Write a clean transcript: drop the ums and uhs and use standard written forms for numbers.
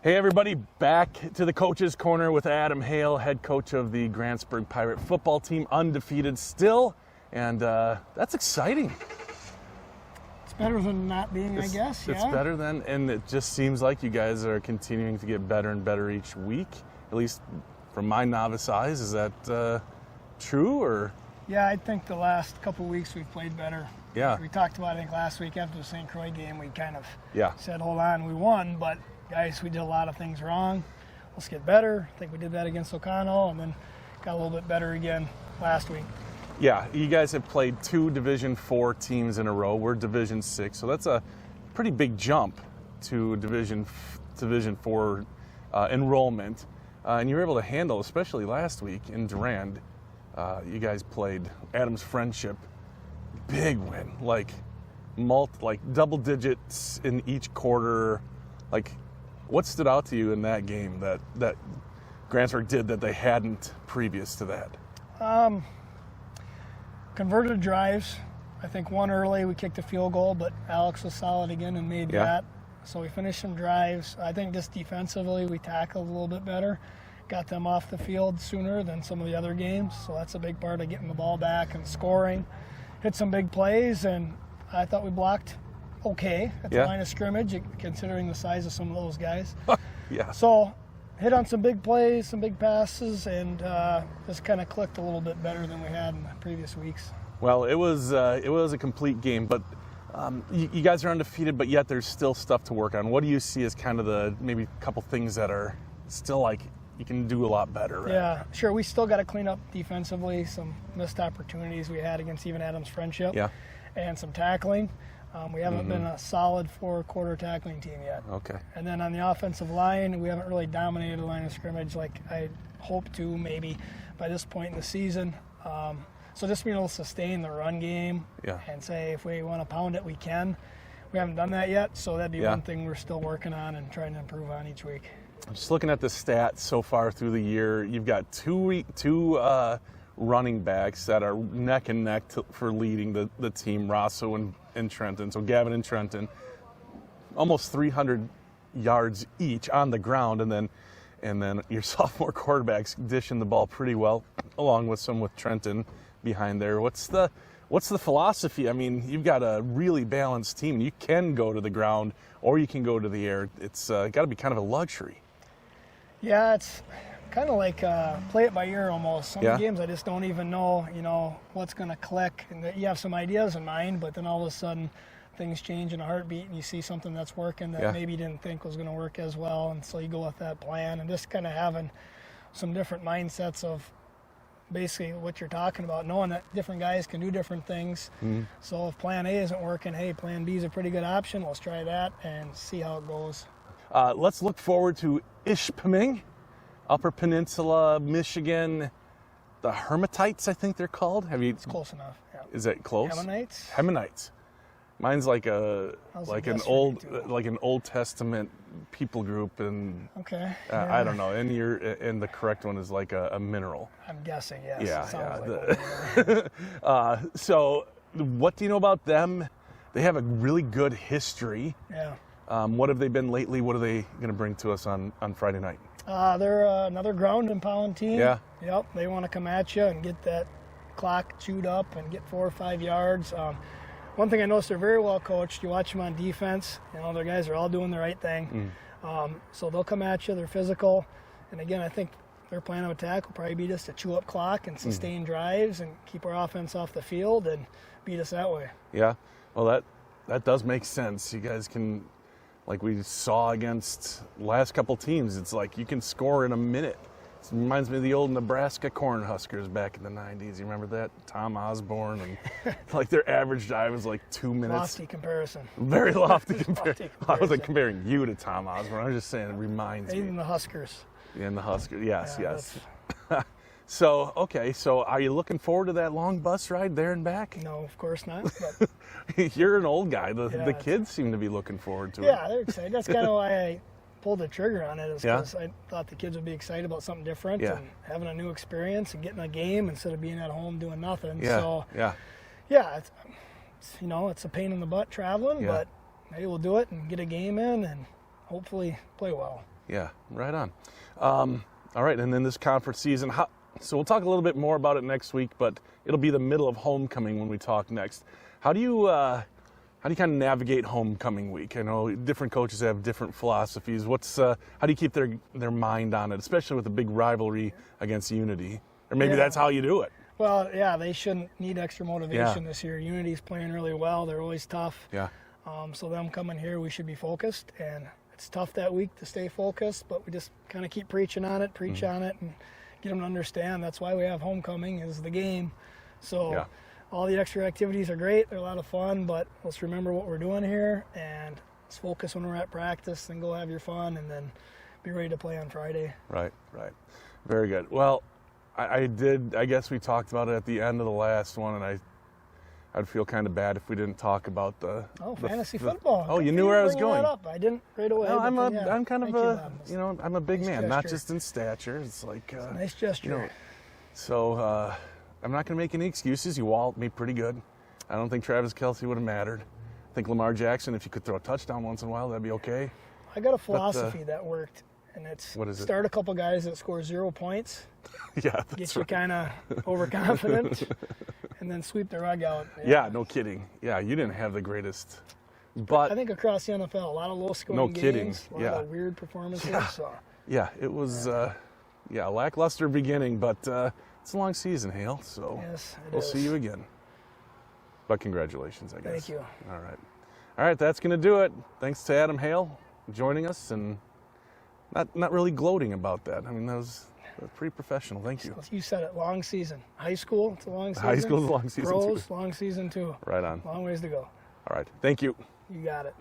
Hey everybody, back to the Coach's Corner with Adam Hale, head coach of the Grantsburg Pirate football team, undefeated still, and that's exciting. It's better than not being, I guess. It's yeah. better than, and it just seems like you guys are continuing to get better and better each week, at least from my novice eyes. Is that true, or? Yeah, I think the last couple of weeks we've played better. Yeah. We talked about, I think, last week after the St. Croix game, we kind of Yeah. said, hold on, we won, but guys, we did a lot of things wrong. Let's get better. I think we did that against O'Connell, and then got a little bit better again last week. Yeah, you guys have played 2 Division IV teams in a row. We're Division VI, so that's a pretty big jump to Division IV enrollment. And you were able to handle, especially last week in Durand, you guys played Adams Friendship. Big win, like double digits in each quarter. Like, what stood out to you in that game that Grantsburg did that they hadn't previous to that? Converted drives. I think one early, we kicked a field goal, but Alex was solid again and made that. So we finished some drives. I think just defensively, we tackled a little bit better. Got them off the field sooner than some of the other games. So that's a big part of getting the ball back and scoring. Hit some big plays, and I thought we blocked okay at the line of scrimmage, considering the size of some of those guys. Yeah. So hit on some big plays, some big passes, and just kind of clicked a little bit better than we had in the previous weeks. Well, it was a complete game, but you guys are undefeated, but yet there's still stuff to work on. What do you see as kind of the maybe a couple things that are still like you can do a lot better? Right? Yeah, sure. We still got to clean up defensively, some missed opportunities we had against even Adams Friendship, and some tackling. We haven't been a solid 4-quarter tackling team yet. Okay. And then on the offensive line, we haven't really dominated the line of scrimmage like I hope to maybe by this point in the season. So just being able to sustain the run game and say if we want to pound it, we can. We haven't done that yet, so that'd be one thing we're still working on and trying to improve on each week. Just looking at the stats so far through the year, you've got two running backs that are neck and neck for leading the team, Rosso and Trenton. So Gavin and Trenton, almost 300 yards each on the ground, and then your sophomore quarterbacks dishing the ball pretty well, along with Trenton behind there. What's the philosophy? I mean, you've got a really balanced team. You can go to the ground or you can go to the air. It's got to be kind of a luxury. Yeah, it's kind of like play it by ear almost. Some games I just don't even know, what's going to click. And you have some ideas in mind, but then all of a sudden things change in a heartbeat and you see something that's working that maybe you didn't think was going to work as well. And so you go with that plan and just kind of having some different mindsets of basically what you're talking about, knowing that different guys can do different things. So if plan A isn't working, hey, plan B is a pretty good option. Let's try that and see how it goes. Let's look forward to Ishpeming, Upper Peninsula, Michigan. The Hermitites, I think they're called. It's close enough. Yeah. Is it close? Hemonites. Mine's like an Old Testament people group, and I don't know. And the correct one is like a mineral. I'm guessing, yes. Yeah. So, what do you know about them? They have a really good history. Yeah. What have they been lately? What are they going to bring to us on Friday night? They're another ground and pound team. Yeah. Yep. They want to come at you and get that clock chewed up and get 4 or 5 yards. One thing I noticed, they're very well coached. You watch them on defense. Their guys are all doing the right thing. So they'll come at you. They're physical. And again, I think their plan of attack will probably be just to chew up clock and sustain drives and keep our offense off the field and beat us that way. Yeah. Well, that does make sense. You guys can, like we saw against last couple teams, it's like you can score in a minute. It reminds me of the old Nebraska Cornhuskers back in the 90s. You remember that? Tom Osborne, and like their average drive was like 2 minutes. Lofty comparison. Very lofty comparison. I wasn't comparing you to Tom Osborne. I was just saying it reminds me. Even the Huskers. And the Huskers, yes. So, okay, so are you looking forward to that long bus ride there and back? No, of course not. But you're an old guy. The kids seem to be looking forward to it. Yeah, they're excited. That's kind of why I pulled the trigger on it, is because I thought the kids would be excited about something different and having a new experience and getting a game instead of being at home doing nothing. It's a pain in the butt traveling, but maybe we'll do it and get a game in and hopefully play well. Yeah, right on. All right, and then this conference season. So we'll talk a little bit more about it next week, but it'll be the middle of homecoming when we talk next. How do you kind of navigate homecoming week? I know different coaches have different philosophies. How do you keep their mind on it, especially with a big rivalry against Unity? Or maybe that's how you do it. Well, yeah, they shouldn't need extra motivation this year. Unity's playing really well. They're always tough. Yeah. So them coming here, we should be focused. And it's tough that week to stay focused, but we just kind of keep preaching on it, on it, and get them to understand. That's why we have homecoming is the game. So all the extra activities are great. They're a lot of fun, but let's remember what we're doing here and let's focus when we're at practice and go have your fun and then be ready to play on Friday. Right. Very good. Well, I guess we talked about it at the end of the last one, and I'd feel kind of bad if we didn't talk about fantasy football. Oh, you knew where I was going. That up. I didn't right away. No, I'm kind of I'm a big nice man, gesture. not just in stature. It's like it's a nice gesture. So I'm not going to make any excuses. You walled me pretty good. I don't think Travis Kelce would have mattered. I think Lamar Jackson, if you could throw a touchdown once in a while, that'd be okay. I got a philosophy that worked, and it's what is it? Start a couple guys that score 0 points. Yeah, get you kind of overconfident, and then sweep the rug out. Yeah, no kidding. Yeah, you didn't have the greatest. But I think across the NFL, a lot of low-scoring games, a lot of weird performances. Yeah, so. It was a lackluster beginning, but it's a long season, Hale, so we'll see you again. But congratulations, I guess. Thank you. All right, that's going to do it. Thanks to Adam Hale joining us, and not really gloating about that. I mean, that was pretty professional. Thank you. You said it, long season. High school, it's a long season. High school's a long season, Pros, too. long season, too. Right on. Long ways to go. All right, thank you. You got it.